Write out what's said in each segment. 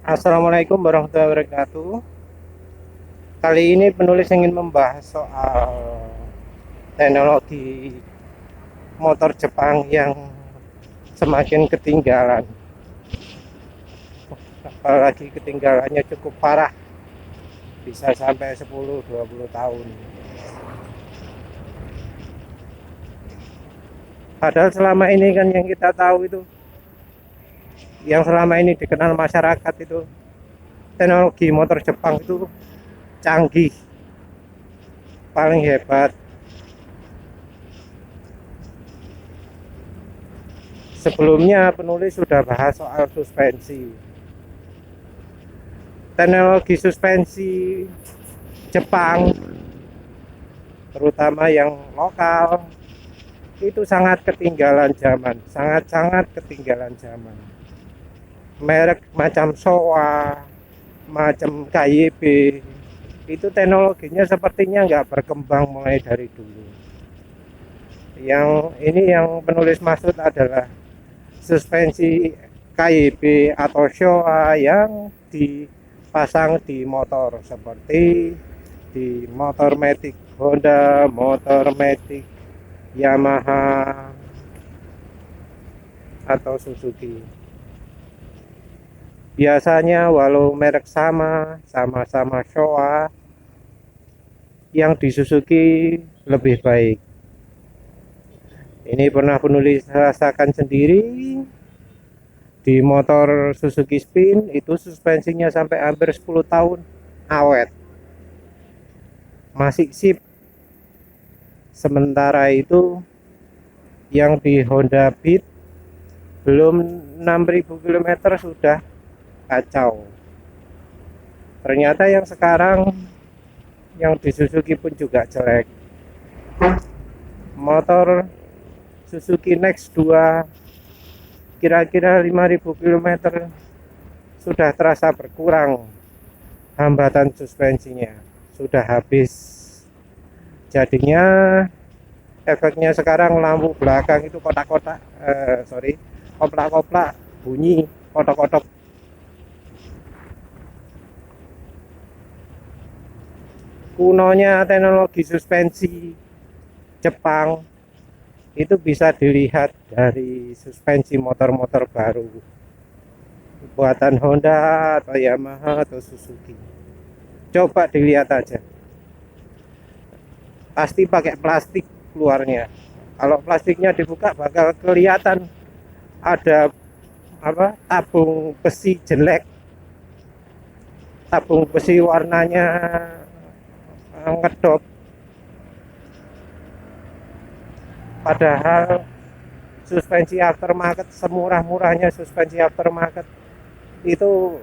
Assalamualaikum warahmatullahi wabarakatuh. Kali ini penulis ingin membahas soal teknologi motor Jepang yang semakin ketinggalan. Apalagi ketinggalannya cukup parah, bisa sampai 10-20 tahun. Padahal selama ini kan yang kita tahu itu, yang selama ini dikenal masyarakat itu, teknologi motor Jepang itu canggih, paling hebat. Sebelumnya penulis sudah bahas soal suspensi. Teknologi suspensi Jepang, terutama yang lokal, itu sangat ketinggalan zaman, sangat-sangat ketinggalan zaman. Merek macam Showa, macam KYB, itu teknologinya sepertinya nggak berkembang mulai dari dulu. Yang ini yang penulis maksud adalah suspensi KYB atau Showa yang dipasang di motor, seperti di motor Matic Honda, motor Matic Yamaha atau Suzuki. Biasanya walau merek sama-sama Showa, yang di Suzuki lebih baik. Ini pernah penulis rasakan sendiri di motor Suzuki Spin, itu suspensinya sampai hampir 10 tahun awet, masih sip. Sementara itu yang di Honda Beat belum 6.000 km sudah kacau. Ternyata yang sekarang yang di Suzuki pun juga jelek. Motor Suzuki Next 2 kira-kira 5.000 km sudah terasa berkurang, hambatan suspensinya sudah habis. Jadinya efeknya sekarang lampu belakang itu kotak-kotak, koplak-koplak, bunyi kotok-kotok. Kunonya teknologi suspensi Jepang itu bisa dilihat dari suspensi motor-motor baru buatan Honda atau Yamaha atau Suzuki. Coba dilihat aja, pasti pakai plastik luarnya. Kalau plastiknya dibuka bakal kelihatan ada tabung besi jelek, tabung besi warnanya ngedop. Padahal suspensi aftermarket, semurah-murahnya suspensi aftermarket, itu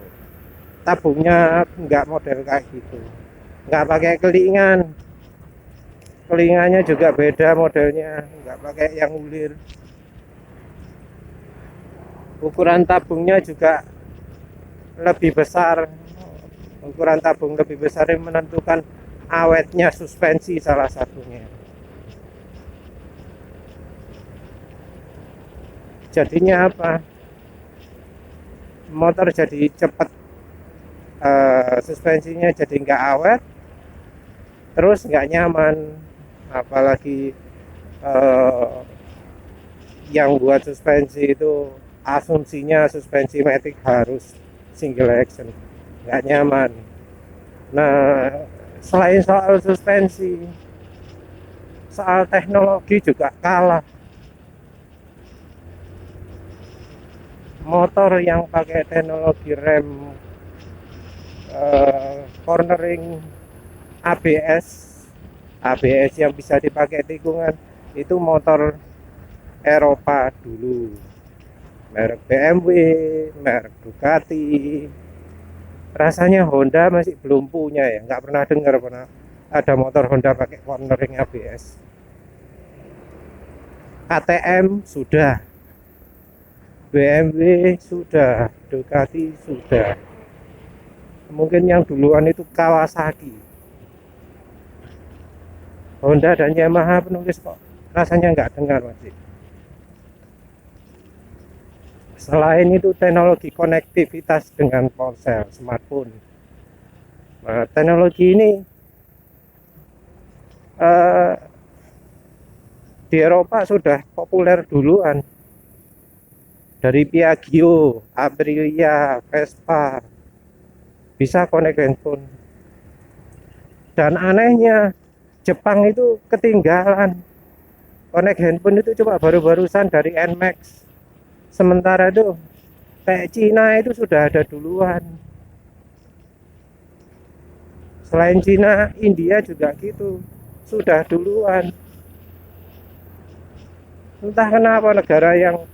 tabungnya nggak model kayak gitu, nggak pakai kelingan. Kelinganya juga beda modelnya, nggak pakai yang ulir. Ukuran tabungnya juga lebih besar. Ukuran tabung lebih besar yang menentukan awetnya suspensi salah satunya. Jadinya apa? Motor jadi cepat, suspensinya jadi nggak awet, terus nggak nyaman. Apalagi uh, yang buat suspensi itu asumsinya suspensi matic harus single action, nggak nyaman. Nah, selain soal suspensi, soal teknologi juga kalah. Motor yang pakai teknologi rem cornering ABS, ABS yang bisa dipakai tikungan, itu motor Eropa dulu, merek BMW, merek Ducati. Rasanya Honda masih belum punya ya, nggak pernah dengar pernah ada motor Honda pakai cornering ABS. KTM sudah, BMW sudah, Ducati sudah. Mungkin yang duluan itu Kawasaki. Honda dan Yamaha penulis kok rasanya nggak dengar masih. Selain itu teknologi konektivitas dengan ponsel, smartphone. Nah, teknologi ini eh, di Eropa sudah populer duluan. Dari Piaggio, Aprilia, Vespa, bisa connect handphone. Dan anehnya, Jepang itu ketinggalan. Connect handphone itu cuma baru-barusan dari NMAX. Sementara itu kayak Cina itu sudah ada duluan. Selain Cina, India juga gitu, sudah duluan. Entah kenapa negara yang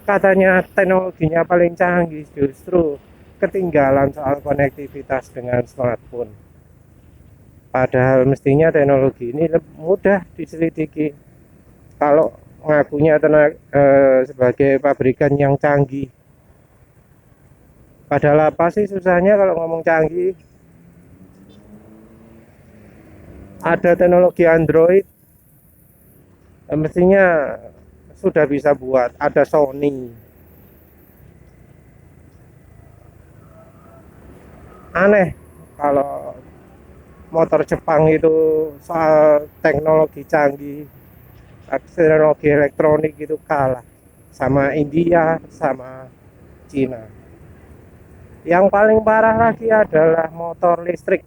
katanya teknologinya paling canggih justru ketinggalan soal konektivitas dengan smartphone. Padahal mestinya teknologi ini mudah diselidiki kalau ngakunya sebagai pabrikan yang canggih. Padahal apa sih susahnya kalau ngomong canggih? Ada teknologi Android, mestinya sudah bisa buat. Ada Sony. Aneh kalau motor Jepang itu soal teknologi canggih, teknologi elektronik itu kalah sama India, sama Cina. Yang paling parah lagi adalah motor listrik.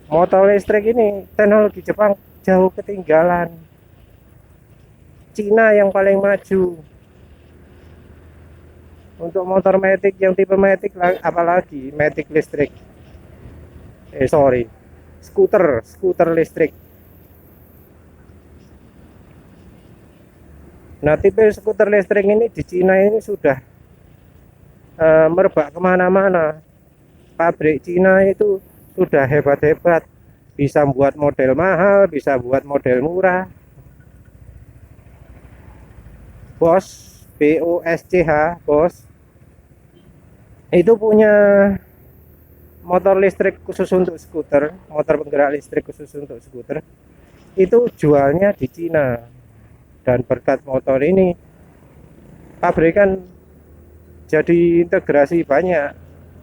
Motor listrik ini teknologi Jepang jauh ketinggalan. Cina yang paling maju. Untuk motor matic yang tipe matic, apalagi matic listrik. Skuter listrik. Nah, tipe skuter listrik ini di Cina ini sudah merebak kemana-mana. Pabrik Cina itu sudah hebat-hebat, bisa buat model mahal, bisa buat model murah. Bosch, Bosch itu punya motor listrik khusus untuk skuter, motor penggerak listrik khusus untuk skuter, itu jualnya di Cina. Dan berkat motor ini pabrikan jadi integrasi banyak.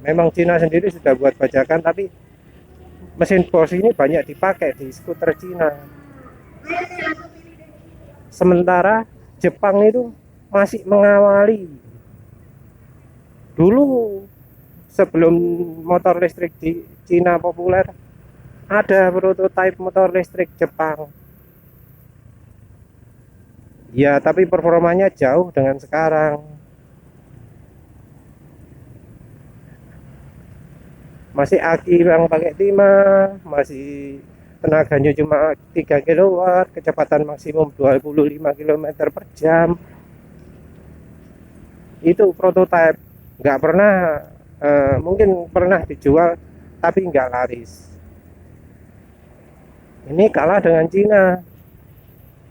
Memang Cina sendiri sudah buat bajakan, tapi mesin Bosch ini banyak dipakai di skuter Cina. Sementara Jepang itu masih mengawali. Dulu sebelum motor listrik di Cina populer, ada prototipe motor listrik Jepang. Ya, tapi performanya jauh dengan sekarang. Masih aki yang pakai timah, masih tenaganya cuma 3 kW, kecepatan maksimum 25 km per jam. Itu prototipe, nggak pernah, mungkin pernah dijual tapi nggak laris. Ini kalah dengan Cina.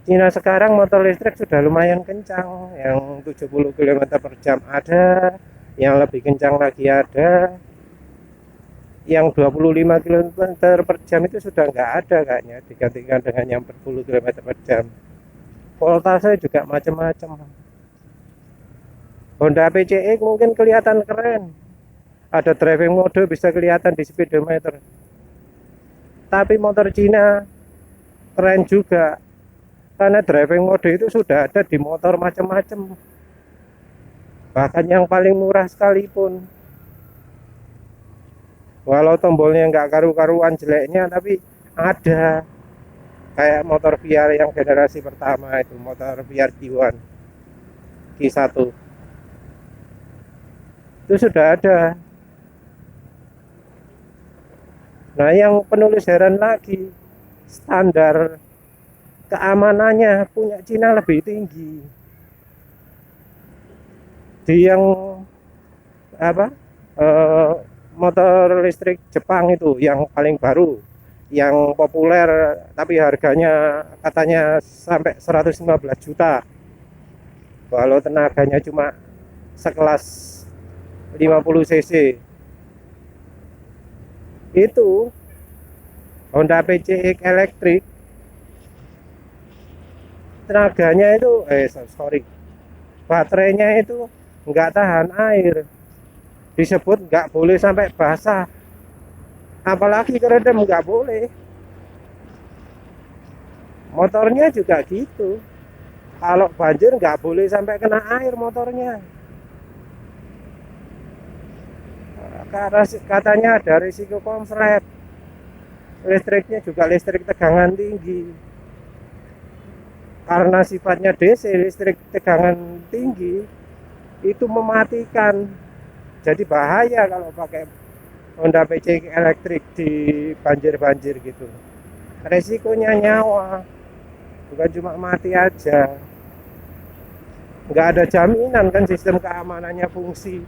Cina sekarang motor listrik sudah lumayan kencang, yang 70 km per jam ada, yang lebih kencang lagi ada, yang 25 km per jam itu sudah nggak ada kayaknya, digantikan dengan yang 40 km per jam. Voltase juga macam-macam. Honda PCX mungkin kelihatan keren, ada driving mode bisa kelihatan di speedometer, tapi motor Cina keren juga karena driving mode itu sudah ada di motor macam-macam, bahkan yang paling murah sekalipun. Walau tombolnya nggak karu-karuan jeleknya, tapi ada. Kayak motor VR yang generasi pertama itu, motor VR Q1, Q1 itu sudah ada. Nah, yang penulis heran lagi, standar keamanannya punya Cina lebih tinggi. Di yang apa? Motor listrik Jepang itu yang paling baru, yang populer, tapi harganya katanya sampai 115 juta. Walau tenaganya cuma sekelas 50 cc. Itu Honda PCX elektrik, tenaganya itu baterainya itu nggak tahan air, disebut nggak boleh sampai basah, apalagi kerendam nggak boleh. Motornya juga gitu, kalau banjir nggak boleh sampai kena air motornya, karena katanya ada risiko konslet. Listriknya juga listrik tegangan tinggi, karena sifatnya DC, listrik tegangan tinggi itu mematikan. Jadi bahaya kalau pakai Honda PC elektrik di banjir-banjir gitu. Resikonya nyawa, bukan cuma mati aja. Nggak ada jaminan kan sistem keamanannya fungsi.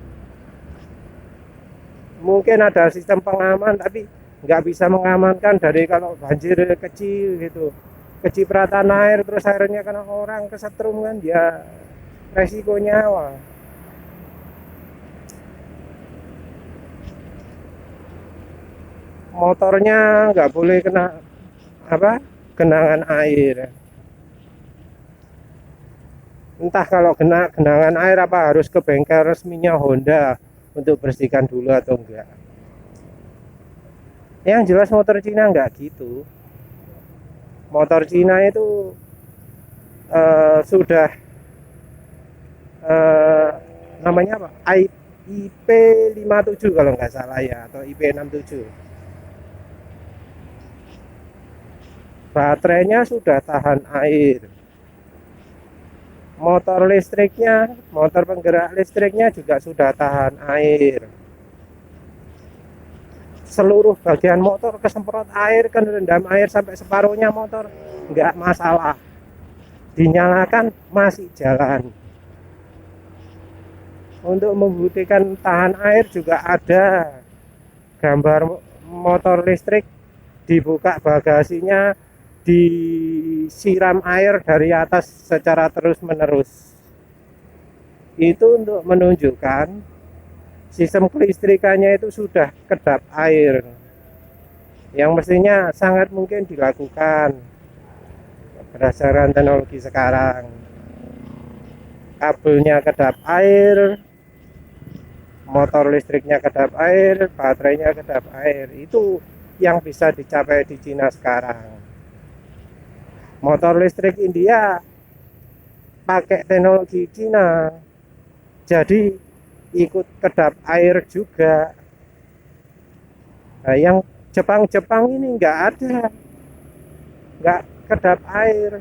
Mungkin ada sistem pengaman, tapi nggak bisa mengamankan dari kalau banjir kecil gitu, kecipratan air terus airnya kena orang kesetrum kan, ya resiko nyawa. Motornya nggak boleh kena apa, genangan air. Entah kalau kena genangan air apa harus ke bengkel resminya Honda untuk bersihkan dulu atau enggak. Yang jelas motor Cina nggak gitu. Motor Cina itu sudah namanya apa? IP57 kalau nggak salah ya, atau IP67. Baterainya sudah tahan air. Motor listriknya, motor penggerak listriknya juga sudah tahan air. Seluruh bagian motor kesemprot air, kan rendam air sampai separuhnya motor, nggak masalah. Dinyalakan masih jalan. Untuk membuktikan tahan air juga ada gambar motor listrik, dibuka bagasinya, disiram air dari atas secara terus-menerus. Itu untuk menunjukkan sistem kelistrikannya itu sudah kedap air, yang mestinya sangat mungkin dilakukan berdasarkan teknologi sekarang. Kabelnya kedap air, motor listriknya kedap air, baterainya kedap air. Itu yang bisa dicapai di Cina sekarang. Motor listrik India pakai teknologi Cina, jadi ikut kedap air juga. Nah, yang Jepang ini nggak ada, nggak kedap air.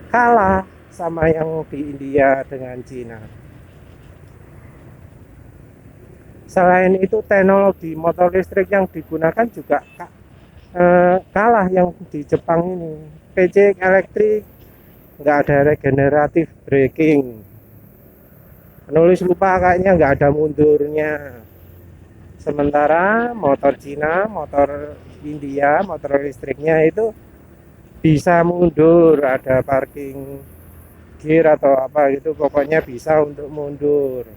Kalah sama yang di India dengan Cina. Selain itu, teknologi motor listrik yang digunakan juga kalah yang di Jepang ini. PC elektrik nggak ada regeneratif braking. Penulis lupa kayaknya nggak ada mundurnya. Sementara motor Cina, motor India, motor listriknya itu bisa mundur, ada parking gear atau apa gitu, pokoknya bisa untuk mundur.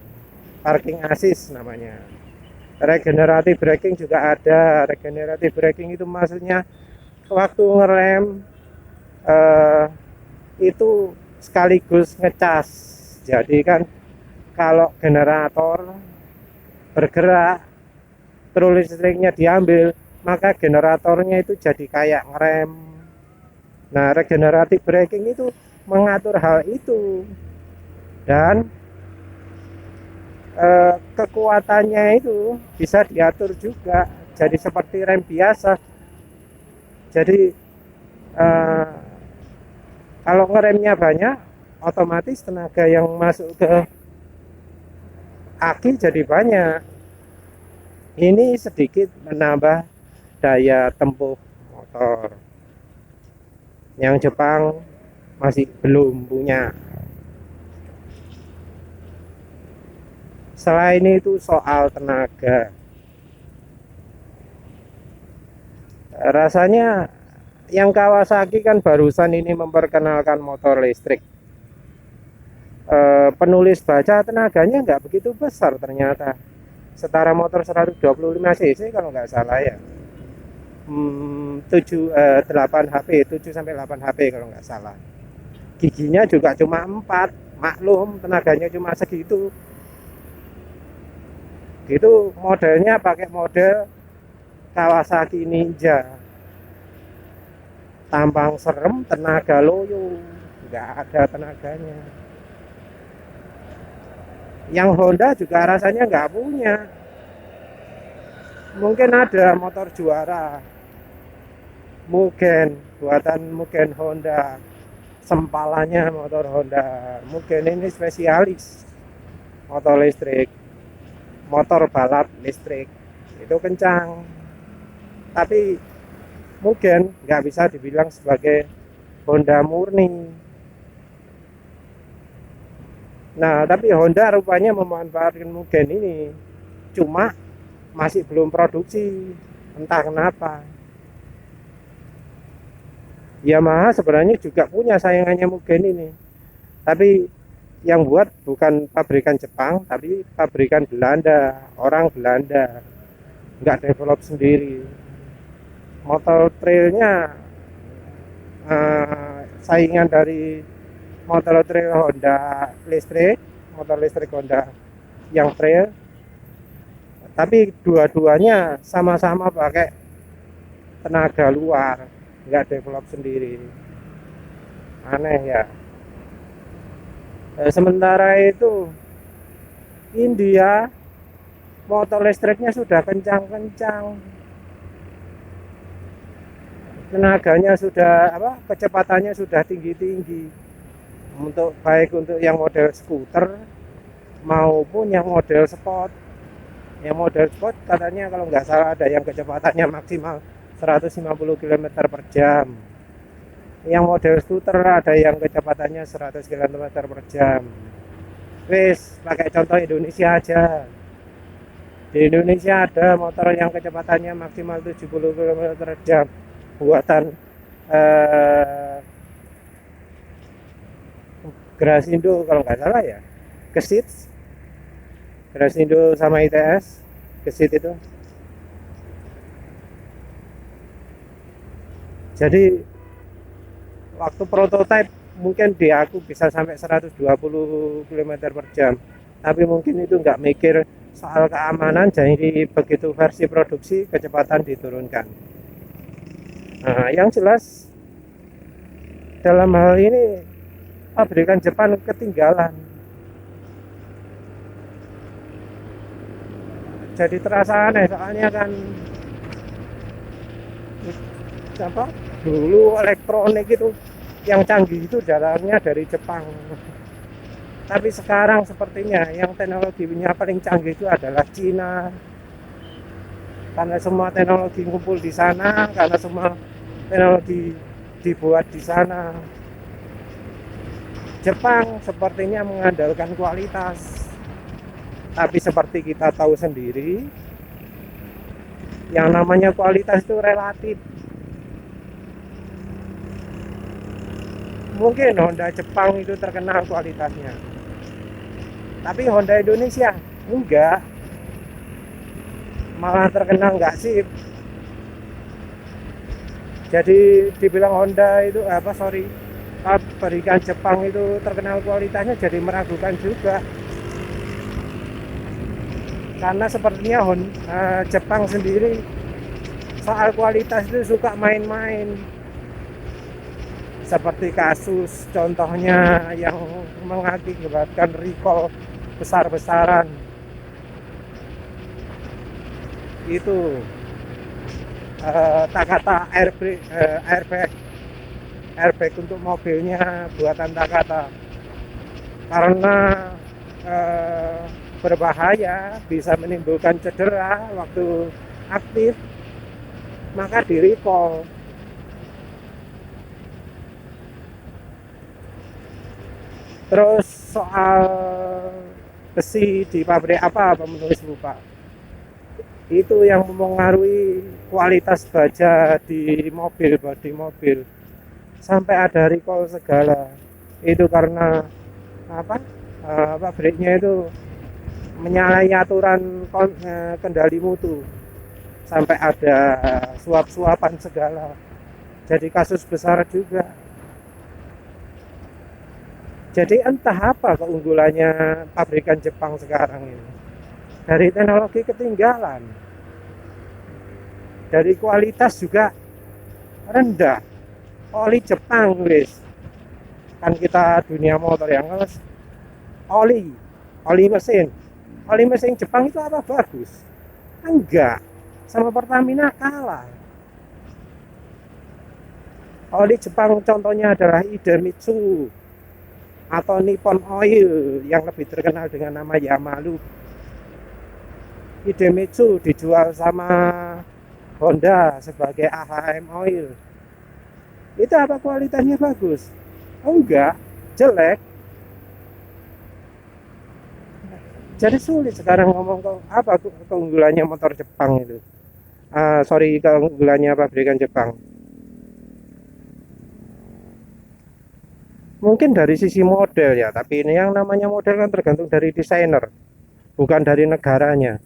Parking assist namanya. Regeneratif braking juga ada. Regeneratif braking itu maksudnya waktu ngerem itu sekaligus ngecas. Jadi kan kalau generator bergerak terus listriknya diambil, maka generatornya itu jadi kayak ngerem. Nah, regeneratif braking itu mengatur hal itu, dan kekuatannya itu bisa diatur juga jadi seperti rem biasa. Jadi kalau ngeremnya banyak, otomatis tenaga yang masuk ke aki jadi banyak. Ini sedikit menambah daya tempuh motor yang Jepang masih belum punya. Selain itu soal tenaga, rasanya yang Kawasaki kan barusan ini memperkenalkan motor listrik. Penulis baca tenaganya nggak begitu besar ternyata, setara motor 125 cc kalau nggak salah ya. 8 HP, 7 sampai 8 HP kalau nggak salah. Giginya juga cuma 4, maklum tenaganya cuma segitu. Gitu modelnya pakai model Kawasaki Ninja. Tampang serem, tenaga loyo, nggak ada tenaganya. Yang Honda juga rasanya nggak punya. Mungkin ada motor juara, Mugen, buatan Mugen Honda, sempalannya motor Honda. Mugen ini spesialis motor listrik, motor balap listrik, itu kencang. Tapi Mugen nggak bisa dibilang sebagai Honda murni. Nah, tapi Honda rupanya memanfaatkan Mugen ini, cuma masih belum produksi, entah kenapa. Yamaha sebenarnya juga punya saingannya Mugen ini, tapi yang buat bukan pabrikan Jepang, tapi pabrikan Belanda, orang Belanda, nggak develop sendiri. Motor trailnya saingan dari motor trail Honda listrik, motor listrik Honda yang trail, tapi dua-duanya sama-sama pakai tenaga luar, nggak develop sendiri. Aneh ya. Sementara itu India motor listriknya sudah kencang-kencang, tenaganya sudah kecepatannya sudah tinggi-tinggi, untuk baik untuk yang model skuter maupun yang model sport. Yang model sport katanya kalau nggak salah ada yang kecepatannya maksimal 150 km per jam. Yang model skuter ada yang kecepatannya 100 km per jam. Wes, pakai contoh Indonesia aja. Di Indonesia ada motor yang kecepatannya maksimal 70 km per jam, buatan Grasindo kalau nggak salah ya, Gesit, Grasindo sama ITS, Gesit itu. Jadi waktu prototipe mungkin di aku bisa sampai 120 km per jam, tapi mungkin itu nggak mikir soal keamanan, jadi begitu versi produksi kecepatan diturunkan. Nah, yang jelas dalam hal ini pabrikan Jepang ketinggalan. Jadi terasa aneh, soalnya kan dulu elektronik itu yang canggih itu datangnya dari Jepang. Tapi sekarang sepertinya yang teknologinya paling canggih itu adalah Cina. Karena semua teknologi ngumpul di sana, karena semua teknologi dibuat di sana. Jepang sepertinya mengandalkan kualitas. Tapi seperti kita tahu sendiri, yang namanya kualitas itu relatif. Mungkin Honda Jepang itu terkenal kualitasnya, tapi Honda Indonesia enggak, malah terkenal enggak sih. Jadi dibilang Honda itu pabrikan Jepang itu terkenal kualitasnya, jadi meragukan juga. Karena sepertinya Jepang sendiri soal kualitas itu suka main-main. Seperti kasus contohnya yang mengakibatkan recall besar-besaran itu, Takata airbag untuk mobilnya buatan Takata, karena berbahaya, bisa menimbulkan cedera waktu aktif, maka di recall. Terus soal besi di pabrik apa penulis lupa, itu yang mempengaruhi kualitas baja di mobil, bodi mobil, sampai ada recall segala. Itu karena pabriknya itu menyalahi aturan kendali mutu. sampai ada suap-suapan segala, jadi kasus besar juga. Jadi entah apa keunggulannya pabrikan Jepang sekarang ini, dari teknologi ketinggalan, dari kualitas juga rendah. Oli Jepang guys, kan kita dunia motor yang oli oli mesin Jepang itu apa bagus? Enggak, sama Pertamina kalah. Oli Jepang contohnya adalah Idemitsu atau Nippon Oil yang lebih terkenal dengan nama Yamalu. Idemitsu dijual sama Honda sebagai AHM Oil. Itu apa kualitasnya bagus? Enggak, jelek. Jadi sulit sekarang ngomong apa keunggulannya motor Jepang itu. Keunggulannya pabrikan Jepang. Mungkin dari sisi model ya, tapi ini yang namanya model kan tergantung dari desainer, bukan dari negaranya.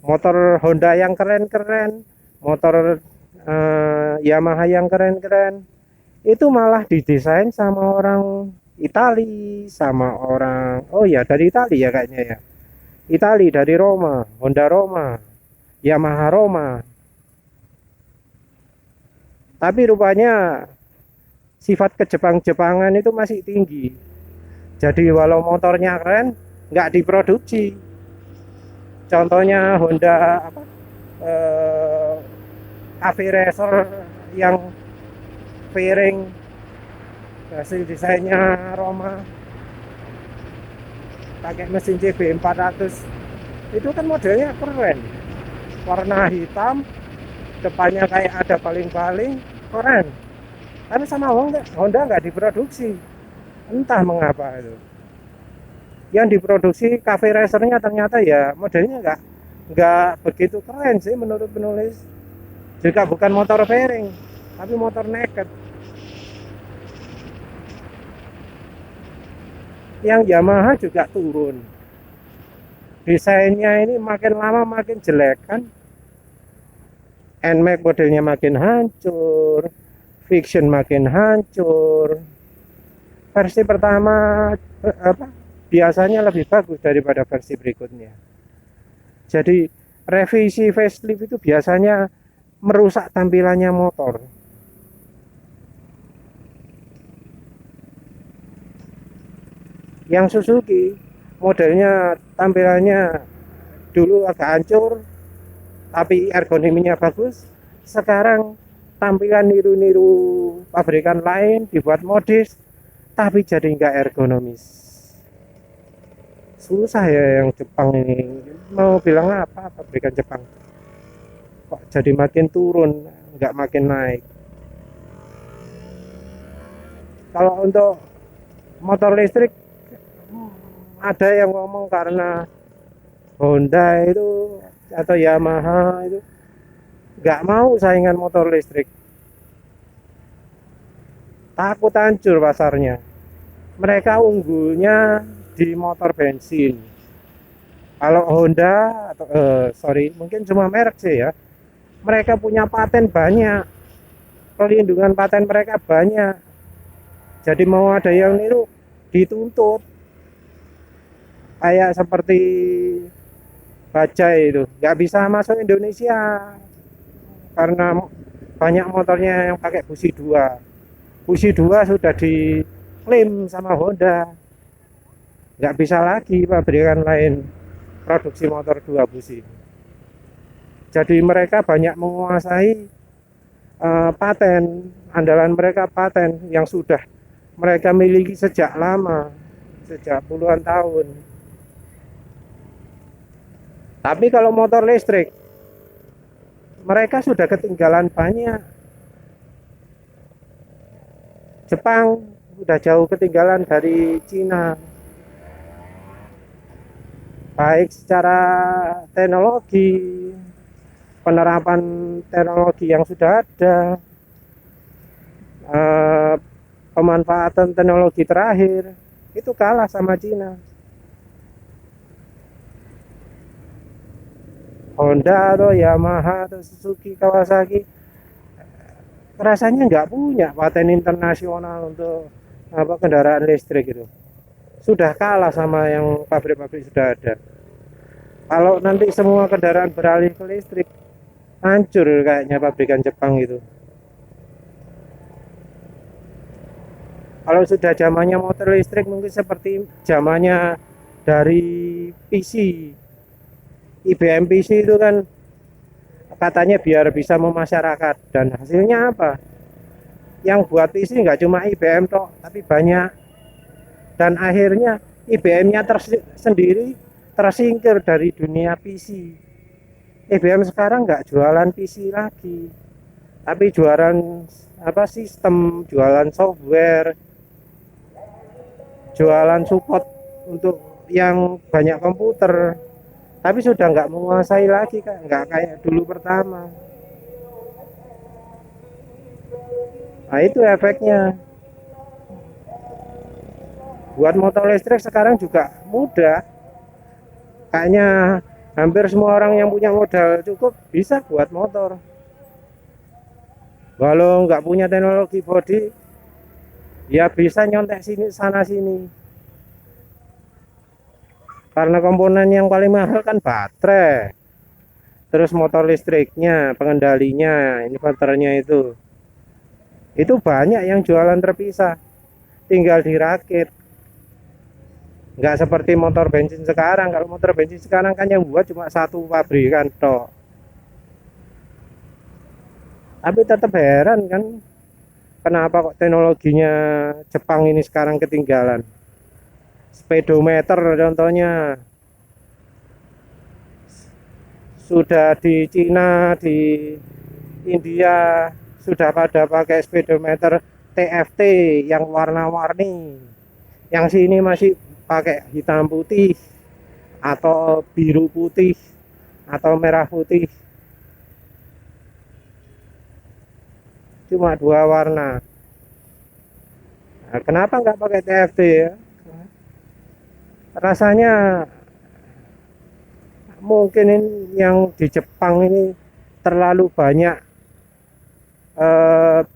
Motor Honda yang keren-keren, motor Yamaha yang keren-keren, itu malah didesain sama orang Itali, sama orang, oh ya dari Itali ya kayaknya ya. Itali dari Roma, Honda Roma, Yamaha Roma. Tapi rupanya sifat kejepang-jepangan itu masih tinggi. Jadi walau motornya keren, nggak diproduksi. Contohnya Honda Cafe Racer yang fairing hasil desainnya Roma, pakai mesin CB 400, itu kan modelnya keren, warna hitam, depannya kayak ada paling-paling, keren. Tapi sama Honda nggak diproduksi, entah mengapa itu. Yang diproduksi Cafe Racernya ternyata ya modelnya nggak begitu keren sih menurut penulis. Juga bukan motor fairing, tapi motor naked. Yang Yamaha juga turun. Desainnya ini makin lama makin jelek kan. NMAX modelnya makin hancur, Fiction makin hancur. Versi pertama biasanya lebih bagus daripada versi berikutnya. Jadi revisi facelift itu biasanya merusak tampilannya motor. Yang Suzuki modelnya tampilannya dulu agak hancur tapi ergonominya bagus. Sekarang tampilan niru-niru pabrikan lain, dibuat modis tapi jadi nggak ergonomis. Susah ya yang Jepang ini, mau bilang apa pabrikan Jepang kok jadi makin turun, nggak makin naik. Kalau untuk motor listrik ada yang ngomong karena Honda itu atau Yamaha itu nggak mau saingan motor listrik, takut hancur pasarnya. Mereka unggulnya di motor bensin. Kalau Honda atau mungkin cuma merek sih ya, mereka punya paten banyak, perlindungan paten mereka banyak. Jadi mau ada yang niru dituntut. Kayak seperti Bajaj itu nggak bisa masuk Indonesia karena banyak motornya yang pakai busi 2. Busi 2 sudah diklaim sama Honda, nggak bisa lagi pabrikan lain produksi motor 2 busi. Jadi mereka banyak menguasai paten, andalan mereka paten yang sudah mereka miliki sejak lama, sejak puluhan tahun. Tapi kalau motor listrik, mereka sudah ketinggalan banyak. Jepang sudah jauh ketinggalan dari Cina. Baik secara teknologi, penerapan teknologi yang sudah ada, pemanfaatan teknologi terakhir, itu kalah sama Cina. Honda atau Yamaha atau Suzuki, Kawasaki rasanya nggak punya paten internasional untuk apa kendaraan listrik itu. Sudah kalah sama yang pabrik-pabrik sudah ada. Kalau nanti semua kendaraan beralih ke listrik, hancur kayaknya pabrikan Jepang itu. Kalau sudah zamannya motor listrik mungkin seperti zamannya dari PC. IBM PC itu kan katanya biar bisa memasyarakat, dan hasilnya apa? Yang buat PC nggak cuma IBM toh, tapi banyak, dan akhirnya IBM-nya sendiri tersingkir dari dunia PC. IBM sekarang nggak jualan PC lagi, tapi jualan apa sistem, jualan software, jualan support untuk yang banyak komputer, tapi sudah nggak menguasai lagi, nggak kayak dulu pertama. Nah itu efeknya. Buat motor listrik sekarang juga mudah, kayaknya hampir semua orang yang punya modal cukup bisa buat motor. Walau nggak punya teknologi body, ya bisa nyontek sini sana sini. Karena komponen yang paling mahal kan baterai, terus motor listriknya, pengendalinya, inverternya itu banyak yang jualan terpisah, tinggal dirakit. Nggak seperti motor bensin sekarang. Kalau motor bensin sekarang kan yang buat cuma satu pabrikan toh. Tapi tetap heran kan, kenapa kok teknologinya Jepang ini sekarang ketinggalan. Speedometer contohnya, sudah di Cina, di India sudah pada pakai speedometer TFT yang warna-warni. Yang sini masih pakai hitam putih atau biru putih atau merah putih, cuma dua warna. Nah, kenapa nggak pakai TFT ya? Rasanya mungkin ini yang di Jepang ini terlalu banyak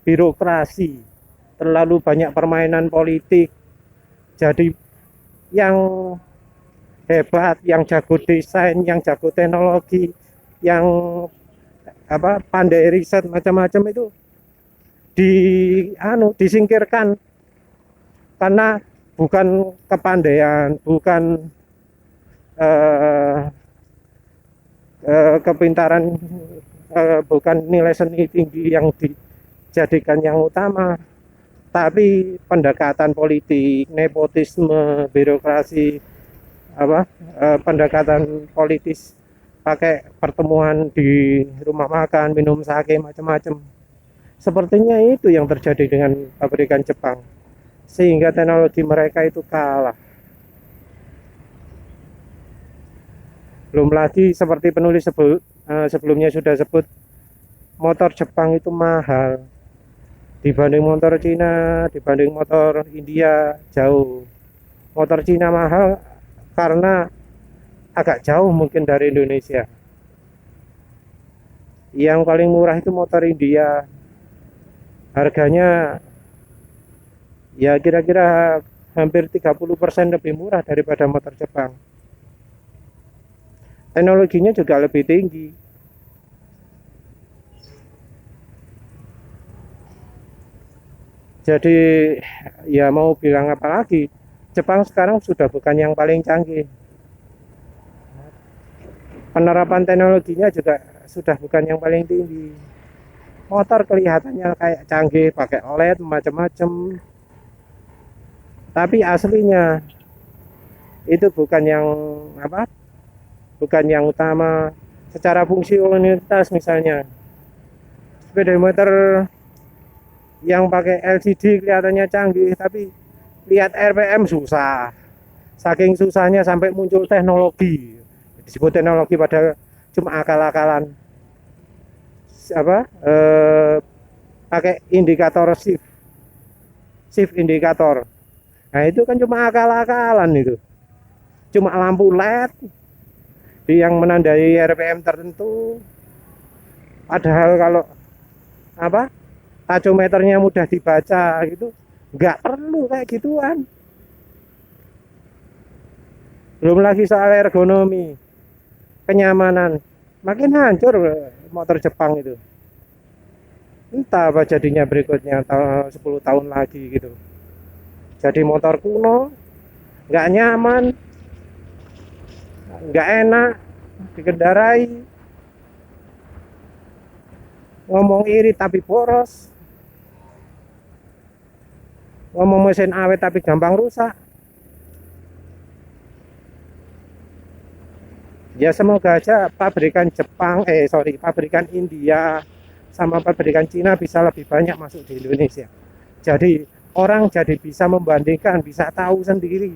birokrasi, terlalu banyak permainan politik. Jadi yang hebat, yang jago desain, yang jago teknologi, yang apa pandai riset macam-macam itu disingkirkan karena bukan kepandaian, bukan kepintaran, bukan nilai seni tinggi yang dijadikan yang utama, tapi pendekatan politik, nepotisme, birokrasi, pendekatan politis, pakai pertemuan di rumah makan, minum sake macam-macam. Sepertinya itu yang terjadi dengan pabrikan Jepang, sehingga teknologi mereka itu kalah. Belum lagi seperti penulis sebelumnya sudah sebut, motor Jepang itu mahal dibanding motor Cina, dibanding motor India jauh. Motor Cina mahal karena agak jauh mungkin dari Indonesia. Yang paling murah itu motor India, harganya ya kira-kira hampir 30% lebih murah daripada motor Jepang. Teknologinya juga lebih tinggi. Jadi ya mau bilang apa lagi, Jepang sekarang sudah bukan yang paling canggih. Penerapan teknologinya juga sudah bukan yang paling tinggi. Motor kelihatannya kayak canggih, pakai OLED macam-macam, tapi aslinya itu bukan yang bukan yang utama. Secara fungsionalitas misalnya, speedometer yang pakai LCD kelihatannya canggih, tapi lihat RPM susah. Saking susahnya sampai muncul teknologi, disebut teknologi padahal cuma akal-akalan. Pakai indikator shift indikator. Nah itu kan cuma akal-akalan itu, cuma lampu LED yang menandai RPM tertentu. Padahal kalau apa tachometernya mudah dibaca gitu, nggak perlu kayak gituan. Belum lagi soal ergonomi, kenyamanan, makin hancur motor Jepang itu. Entah apa jadinya berikutnya 10 tahun lagi gitu. Jadi motor kuno, nggak nyaman, nggak enak dikendarai, ngomong irit tapi boros, ngomong mesin awet tapi gampang rusak. Ya semoga aja pabrikan pabrikan India sama pabrikan Cina bisa lebih banyak masuk di Indonesia. Jadi orang jadi bisa membandingkan, bisa tahu sendiri.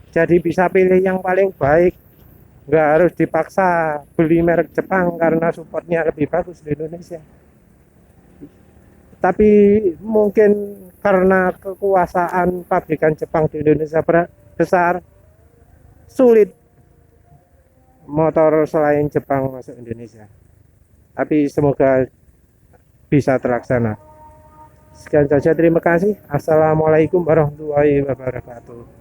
Jadi bisa pilih yang paling baik. Nggak harus dipaksa beli merek Jepang karena supportnya lebih bagus di Indonesia. Tapi mungkin karena kekuasaan pabrikan Jepang di Indonesia besar, sulit motor selain Jepang masuk Indonesia. Tapi semoga bisa terlaksana. Sekian saja, terima kasih. Assalamualaikum warahmatullahi wabarakatuh.